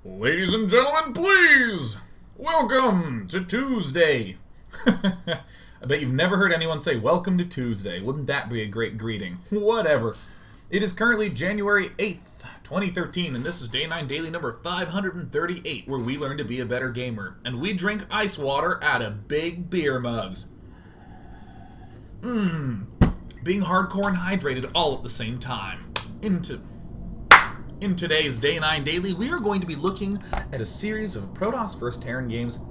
Ladies and gentlemen, please! Welcome to Tuesday! I bet you've never heard anyone say, welcome to Tuesday. Wouldn't that be a great greeting? Whatever. It is currently January 8th, 2013, and this is Day 9 Daily number 538, where we learn to be a better gamer. And we drink ice water out of big beer mugs. Being hardcore and hydrated all at the same time. In today's Day 9 Daily, we are going to be looking at a series of Protoss vs. Terran games.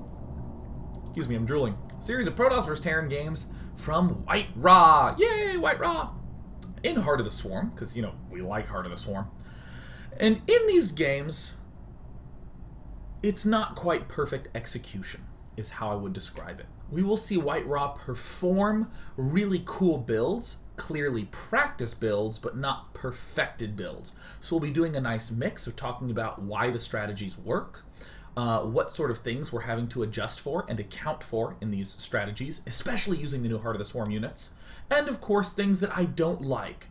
Excuse me, I'm drooling. Series of Protoss vs. Terran games from White Raw. Yay, White Raw! In Heart of the Swarm, because, we like Heart of the Swarm. And in these games, it's not quite perfect execution, is how I would describe it. We will see White Raw perform really cool builds, clearly practice builds, but not perfected builds. So we'll be doing a nice mix of talking about why the strategies work, what sort of things we're having to adjust for and account for in these strategies, especially using the new Heart of the Swarm units, and of course things that I don't like.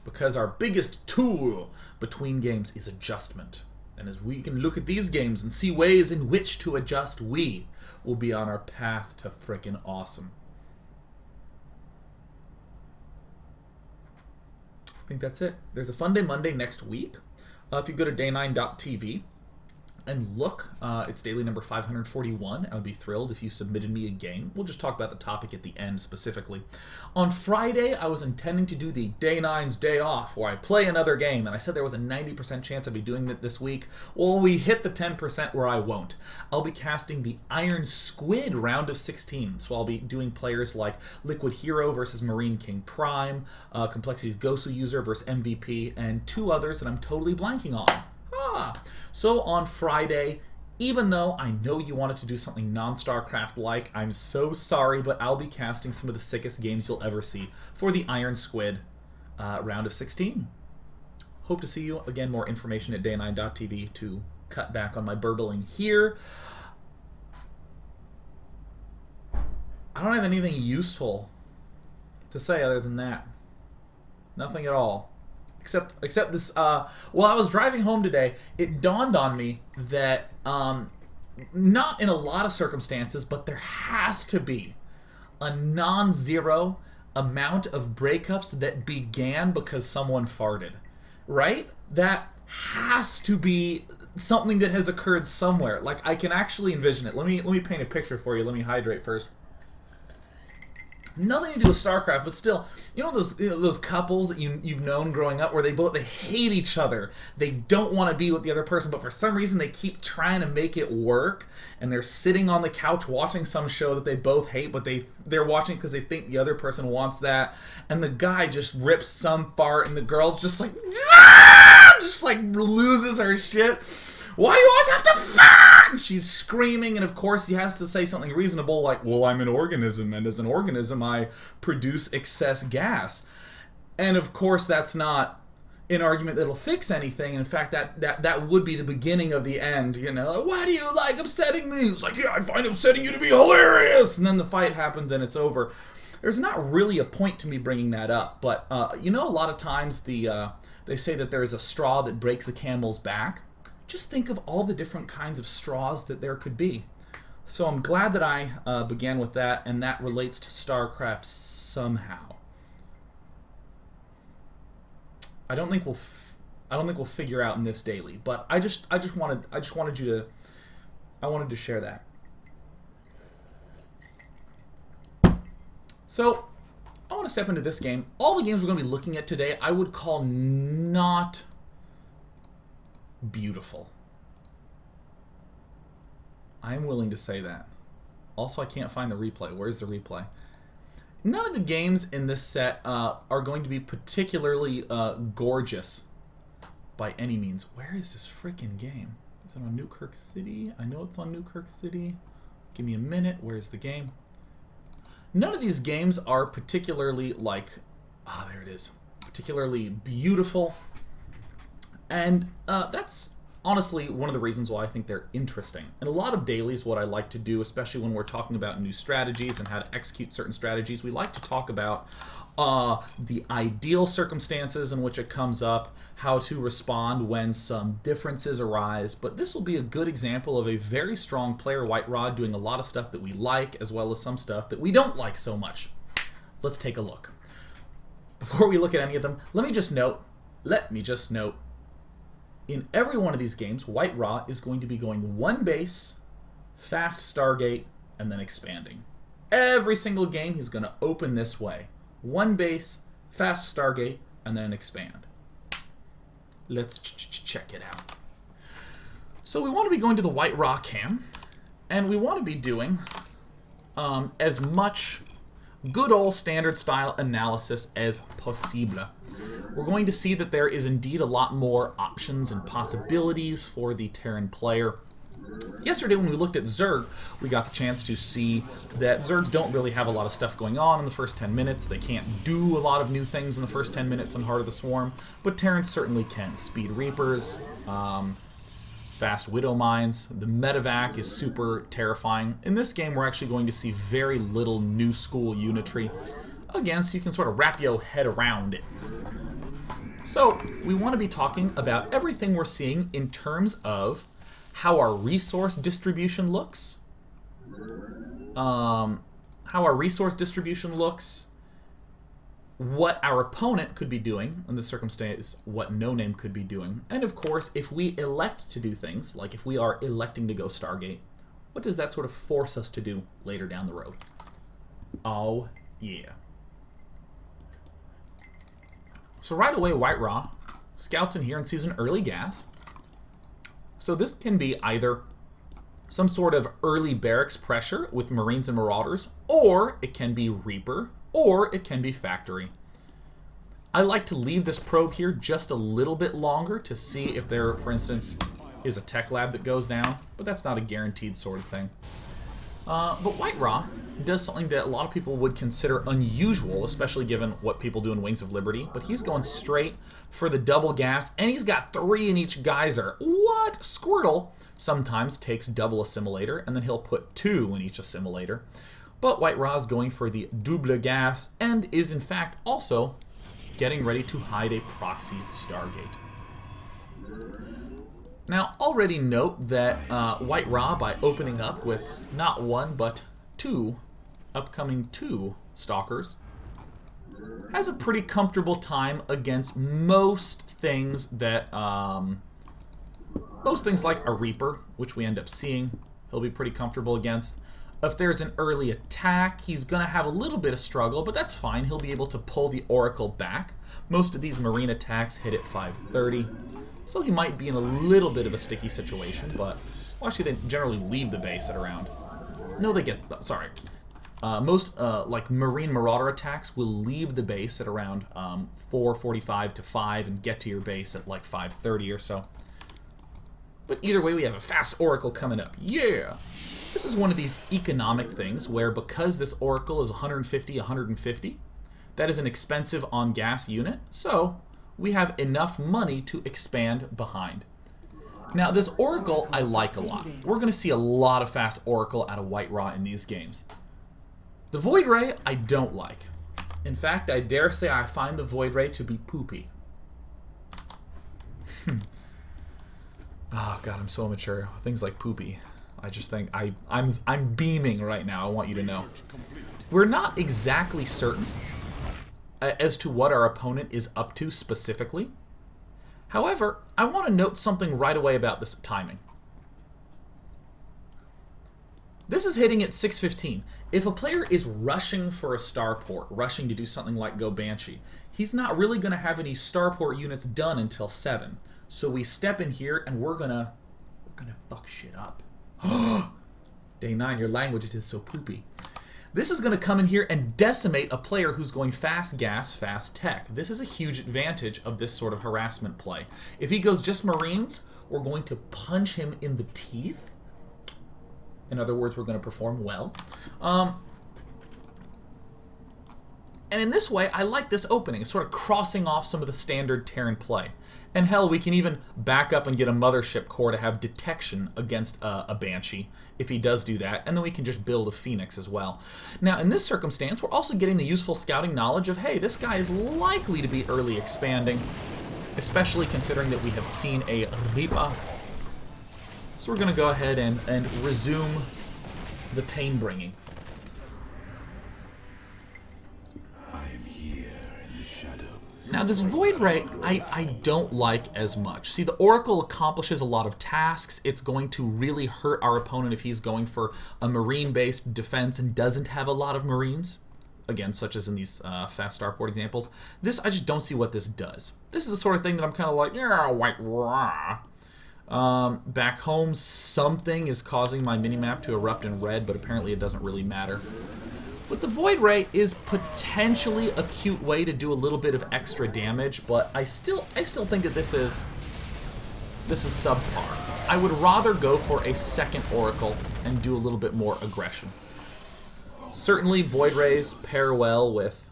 Because our biggest tool between games is adjustment. And as we can look at these games and see ways in which to adjust, we will be on our path to frickin' awesome. I think that's it. There's a Fun Day Monday next week. If you go to day9.tv and look, it's daily number 541. I would be thrilled if you submitted me a game. We'll just talk about the topic at the end specifically. On Friday, I was intending to do the Day 9's Day Off, where I play another game, and I said there was a 90% chance I'd be doing it this week. Well, we hit the 10% where I won't. I'll be casting the Iron Squid round of 16, so I'll be doing players like Liquid Hero versus Marine King Prime, Complexity's Gosu User versus MVP, and two others that I'm totally blanking on. So on Friday, even though I know you wanted to do something non-StarCraft-like, I'm so sorry, but I'll be casting some of the sickest games you'll ever see for the Iron Squid round of 16. Hope to see you. Again, more information at day9.tv to cut back on my burbling here. I don't have anything useful to say other than that. Nothing at all. Except this, while I was driving home today, it dawned on me that, not in a lot of circumstances, but there has to be a non-zero amount of breakups that began because someone farted, right? That has to be something that has occurred somewhere. Like, I can actually envision it. Let me paint a picture for you. Let me hydrate first. Nothing to do with StarCraft, but still, those couples that you've known growing up where they hate each other. They don't want to be with the other person, but for some reason they keep trying to make it work, and they're sitting on the couch watching some show that they both hate, but they're watching because they think the other person wants that, and the guy just rips some fart, and the girl's just like, loses her shit. Why do you always have to fart? And she's screaming, and of course he has to say something reasonable like, well, I'm an organism, and as an organism I produce excess gas. And of course that's not an argument that'll fix anything. In fact, that would be the beginning of the end, Why do you like upsetting me? It's like, yeah, I find upsetting you to be hilarious! And then the fight happens and it's over. There's not really a point to me bringing that up, but, a lot of times they say that there is a straw that breaks the camel's back. Just think of all the different kinds of straws that there could be. So I'm glad that I began with that, and that relates to StarCraft somehow. I don't think we'll figure out in this daily, but I wanted to share that. So I want to step into this game. All the games we're going to be looking at today, I would call not beautiful. I'm willing to say that. Also, I can't find the replay. Where's the replay? None of the games in this set are going to be particularly gorgeous by any means. Where is this freaking game? Is it on Newkirk City? I know it's on Newkirk City. Give me a minute. Where's the game? None of these games are particularly there it is. Particularly beautiful. And that's honestly one of the reasons why I think they're interesting. In a lot of dailies, what I like to do, especially when we're talking about new strategies and how to execute certain strategies, we like to talk about the ideal circumstances in which it comes up, how to respond when some differences arise. But this will be a good example of a very strong player, White Rod, doing a lot of stuff that we like, as well as some stuff that we don't like so much. Let's take a look. Before we look at any of them, let me just note, in every one of these games, White Raw is going to be going one base, fast Stargate, and then expanding. Every single game he's going to open this way. One base, fast Stargate, and then expand. Let's check it out. So we want to be going to the White Raw cam, and we want to be doing as much good old standard style analysis as possible. We're going to see that there is indeed a lot more options and possibilities for the Terran player. Yesterday when we looked at Zerg, we got the chance to see that Zergs don't really have a lot of stuff going on in the first 10 minutes. They can't do a lot of new things in the first 10 minutes in Heart of the Swarm, but Terrans certainly can. Speed Reapers, fast Widow Mines, the Medevac is super terrifying. In this game, we're actually going to see very little new school unitry. Again, so you can sort of wrap your head around it. So, we want to be talking about everything we're seeing in terms of how our resource distribution looks, what our opponent could be doing, in this circumstance, what No Name could be doing, and of course, if we elect to do things, like if we are electing to go Stargate, what does that sort of force us to do later down the road? Oh, yeah. So right away, White Raw scouts in here and sees an early gas. So this can be either some sort of early barracks pressure with Marines and Marauders, or it can be Reaper, or it can be Factory. I like to leave this probe here just a little bit longer to see if there, for instance, is a tech lab that goes down, but that's not a guaranteed sort of thing. But White Raw does something that a lot of people would consider unusual, especially given what people do in Wings of Liberty, but he's going straight for the double gas, and he's got 3 in each geyser. What? Squirtle sometimes takes double assimilator, and then he'll put 2 in each assimilator. But White Raw is going for the double gas, and is in fact also getting ready to hide a proxy Stargate. Now, already note that White Raw, by opening up with not 1, but 2, upcoming 2 Stalkers, has a pretty comfortable time against most things that, most things like a Reaper, which we end up seeing, he'll be pretty comfortable against. If there's an early attack, he's going to have a little bit of struggle, but that's fine. He'll be able to pull the Oracle back. Most of these Marine attacks hit at 530. So he might be in a little bit of a sticky situation, but well, actually they generally leave the base at around... No, they get... Sorry. Most like Marine Marauder attacks will leave the base at around 4:45 to 5 and get to your base at like 5:30 or so. But either way, we have a fast Oracle coming up. Yeah! This is one of these economic things where because this Oracle is 150, that is an expensive on-gas unit, so we have enough money to expand behind. Now, this Oracle I like a lot. We're going to see a lot of fast Oracle out of White Raw in these games. The Void Ray I don't like. In fact, I dare say I find the Void Ray to be poopy. Oh god, I'm so immature. Things like poopy. I just think I'm beaming right now, I want you to know. We're not exactly certain as to what our opponent is up to specifically. However, I want to note something right away about this timing. This is hitting at 6:15. If a player is rushing for a starport, rushing to do something like go Banshee, he's not really going to have any starport units done until 7. So we step in here and we're gonna fuck shit up. Day 9, your language, it is so poopy. This is going to come in here and decimate a player who's going fast gas, fast tech. This is a huge advantage of this sort of harassment play. If he goes just Marines, we're going to punch him in the teeth. In other words, we're going to perform well. And in this way, I like this opening. It's sort of crossing off some of the standard Terran play. And hell, we can even back up and get a Mothership core to have detection against a Banshee, if he does do that, and then we can just build a Phoenix as well. Now, in this circumstance, we're also getting the useful scouting knowledge of, hey, this guy is likely to be early expanding, especially considering that we have seen a Reaper. So we're going to go ahead and resume the pain-bringing. Now this Void Ray, I don't like as much. See, the Oracle accomplishes a lot of tasks. It's going to really hurt our opponent if he's going for a Marine-based defense and doesn't have a lot of Marines. Again, such as in these fast starport examples. This, I just don't see what this does. This is the sort of thing that I'm kind of like, yeah, white raw. Back home, something is causing my minimap to erupt in red, but apparently it doesn't really matter. But the Void Ray is potentially a cute way to do a little bit of extra damage, but I still think that this is subpar. I would rather go for a second Oracle and do a little bit more aggression. Certainly, Void Rays pair well with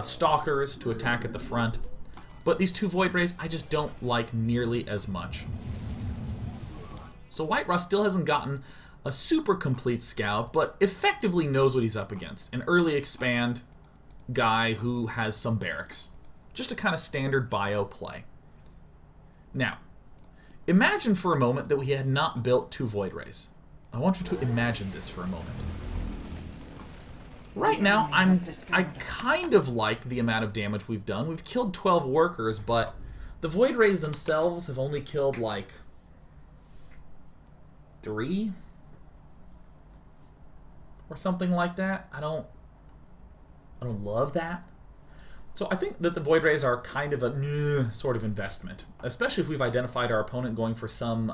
Stalkers to attack at the front, but these two Void Rays I just don't like nearly as much. So White Raw still hasn't gotten a super complete scout, but effectively knows what he's up against. An early expand guy who has some barracks. Just a kind of standard bio play. Now, imagine for a moment that we had not built two Void Rays. I want you to imagine this for a moment. Right now, I kind of like the amount of damage we've done. We've killed 12 workers, but the Void Rays themselves have only killed like 3? Or something like that. I don't love that. So I think that the Void Rays are kind of a sort of investment, especially if we've identified our opponent going for some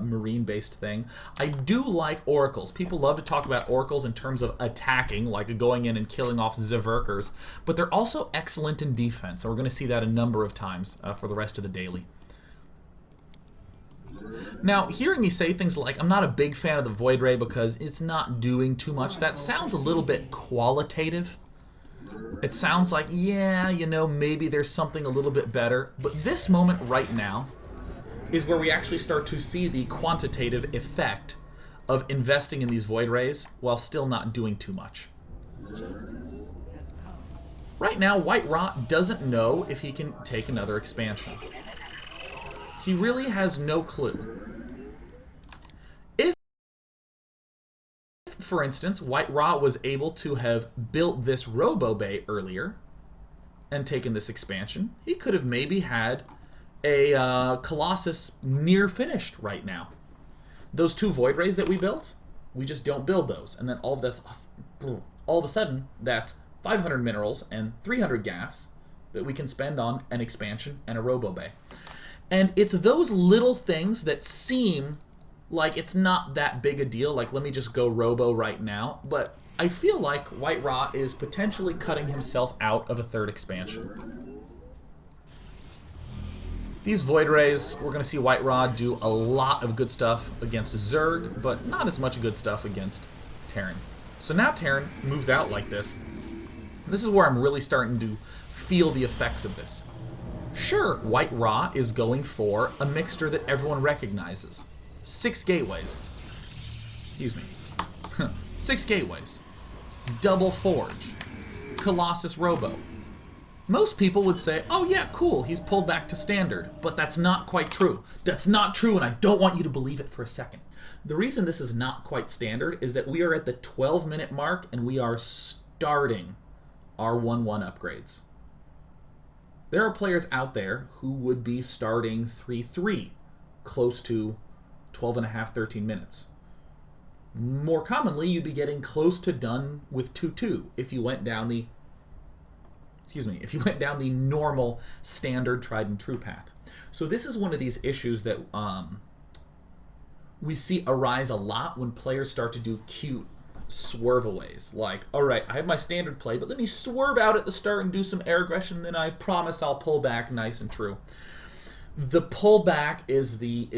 marine-based thing. I do like Oracles. People love to talk about Oracles in terms of attacking, like going in and killing off Zerverkers, but they're also excellent in defense, and we're going to see that a number of times for the rest of the daily. Now, hearing me say things like, I'm not a big fan of the Void Ray because it's not doing too much, that sounds a little bit qualitative. It sounds like, yeah, you know, maybe there's something a little bit better. But this moment right now is where we actually start to see the quantitative effect of investing in these Void Rays while still not doing too much. Right now, White Rot doesn't know if he can take another expansion. He really has no clue. If, for instance, White Ra was able to have built this Robo Bay earlier and taken this expansion, he could have maybe had a Colossus near finished right now. Those two Void Rays that we built, we just don't build those. And then all of a sudden, that's 500 minerals and 300 gas that we can spend on an expansion and a Robo Bay. And it's those little things that seem like it's not that big a deal, like let me just go Robo right now, but I feel like White Ra is potentially cutting himself out of a third expansion. These Void Rays, we're going to see White Ra do a lot of good stuff against Zerg, but not as much good stuff against Terran. So now Terran moves out like this. This is where I'm really starting to feel the effects of this. Sure, White Ra is going for a mixture that everyone recognizes. 6 gateways. Excuse me. 6 gateways. Double Forge. Colossus Robo. Most people would say, oh yeah, cool, he's pulled back to standard. But that's not quite true. That's not true, and I don't want you to believe it for a second. The reason this is not quite standard is that we are at the 12-minute mark, and we are starting our 1-1 upgrades. There are players out there who would be starting 3-3, close to 12.5, 13 minutes. More commonly, you'd be getting close to done with 2-2 if you went down the normal, standard, tried and true path. So this is one of these issues that we see arise a lot when players start to do cute swerve-aways. Like, alright, I have my standard play, but let me swerve out at the start and do some air aggression, then I promise I'll pull back nice and true. The pullback is the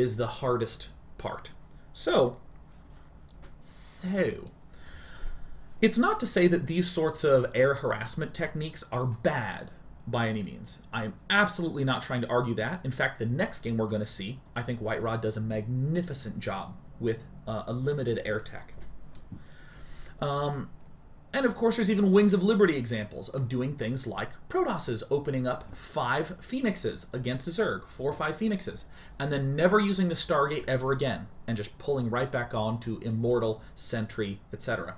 It's not to say that these sorts of air harassment techniques are bad by any means. I am absolutely not trying to argue that. In fact, the next game we're going to see, I think White Raw does a magnificent job with a limited air tech. And of course, there's even Wings of Liberty examples of doing things like Protosses opening up 5 Phoenixes against a Zerg, 4 or 5 Phoenixes, and then never using the Stargate ever again, and just pulling right back on to Immortal, Sentry, etc.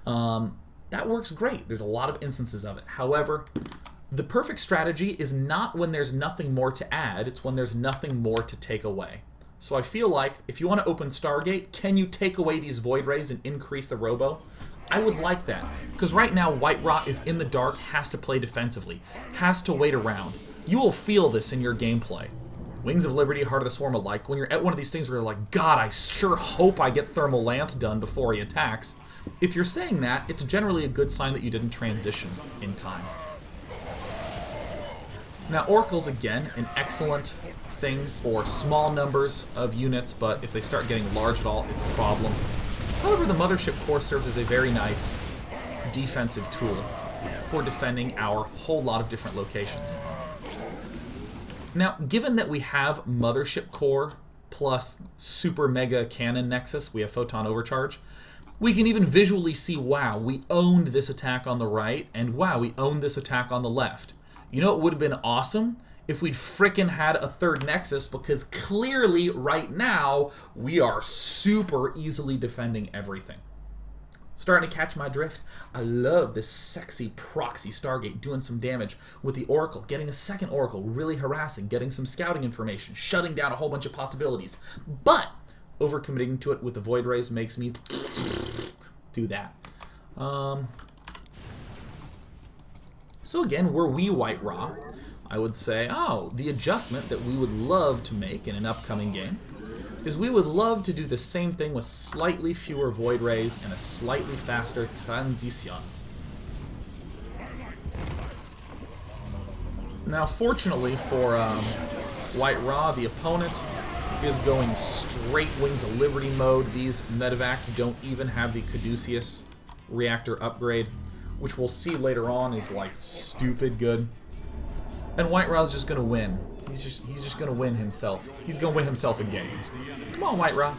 That works great. There's a lot of instances of it. However, the perfect strategy is not when there's nothing more to add, it's when there's nothing more to take away. So I feel like, if you want to open Stargate, can you take away these Void Rays and increase the Robo? I would like that, because right now White Raw is in the dark, has to play defensively, has to wait around. You will feel this in your gameplay. Wings of Liberty, Heart of the Swarm alike, when you're at one of these things where you're like, God, I sure hope I get Thermal Lance done before he attacks. If you're saying that, it's generally a good sign that you didn't transition in time. Now, Oracle's, again, an excellent thing for small numbers of units, but if they start getting large at all, it's a problem. However, the Mothership Core serves as a very nice defensive tool for defending our whole lot of different locations. Now, given that we have Mothership Core plus Super Mega Cannon Nexus, we have Photon Overcharge, we can even visually see, wow, we owned this attack on the right, and wow, we owned this attack on the left. You know, it would have been awesome if we'd frickin' had a third Nexus, because clearly, right now, we are super easily defending everything. Starting to catch my drift? I love this sexy proxy Stargate doing some damage with the Oracle, getting a second Oracle, really harassing, getting some scouting information, shutting down a whole bunch of possibilities. But overcommitting to it with the Void Rays makes me do that. So again, were we White Raw, I would say, oh, the adjustment that we would love to make in an upcoming game is we would love to do the same thing with slightly fewer Void Rays and a slightly faster transition. Now, fortunately for White Raw, the opponent is going straight Wings of Liberty mode. These medevacs don't even have the Caduceus reactor upgrade, which we'll see later on is like stupid good. And White Raw's just gonna win. He's just gonna win himself. He's gonna win himself a game. Come on, White Raw.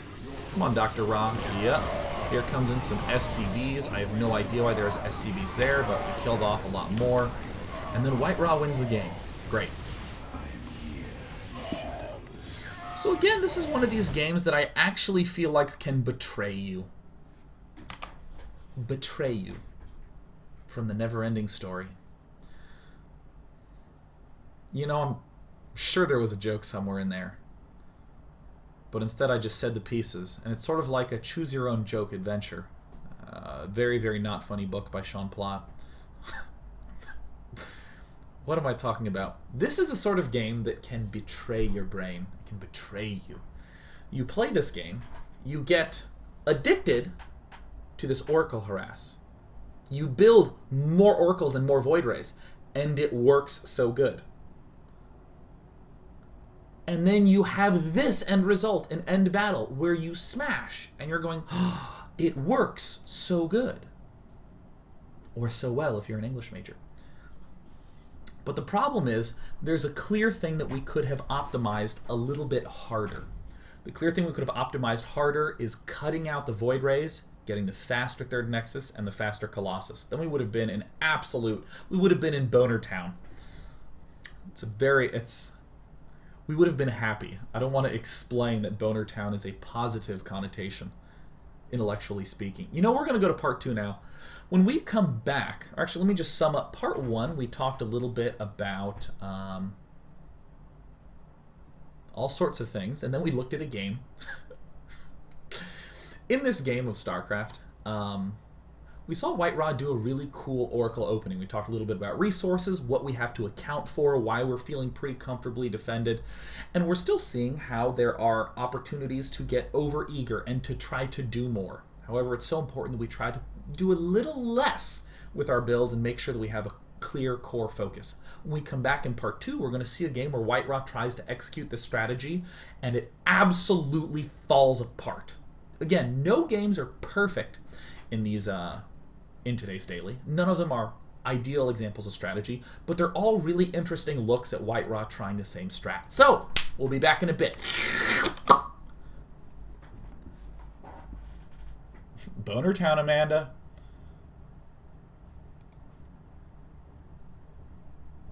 Come on, Dr. Raw. Yep. Here comes in some SCVs. I have no idea why there's SCVs there, but we killed off a lot more. And then White Raw wins the game. Great. So again, this is one of these games that I actually feel like can betray you. Betray you from the never-ending story. You know, I'm sure there was a joke somewhere in there. But instead I just said the pieces. And it's sort of like a choose-your-own-joke adventure. Very, very not funny book by Sean Plott. What am I talking about? This is a sort of game that can betray your brain. It can betray you. You play this game, you get addicted to this Oracle harass. You build more Oracles and more Void Rays, and it works so good. And then you have this end result, an end battle, where you smash, and you're going, oh, it works so good. Or so well if you're an English major. But the problem is, there's a clear thing that we could have optimized a little bit harder. The clear thing we could have optimized harder is cutting out the Void Rays, getting the faster Third Nexus, and the faster Colossus. Then we would have been in we would have been in Boner Town. We would have been happy. I don't want to explain that Boner Town is a positive connotation, intellectually speaking. You know, we're going to go to part 2 now. When we come back, actually, let me just sum up. Part 1, we talked a little bit about all sorts of things, and then we looked at a game. In this game of StarCraft, we saw White Raw do a really cool Oracle opening. We talked a little bit about resources, what we have to account for, why we're feeling pretty comfortably defended, and we're still seeing how there are opportunities to get overeager and to try to do more. However, it's so important that we try to do a little less with our builds and make sure that we have a clear core focus. When we come back in part 2, we're going to see a game where White Raw tries to execute this strategy, and it absolutely falls apart. Again, no games are perfect in these in today's daily. None of them are ideal examples of strategy, but they're all really interesting looks at White Raw trying the same strat. So, we'll be back in a bit. Boner Town, Amanda.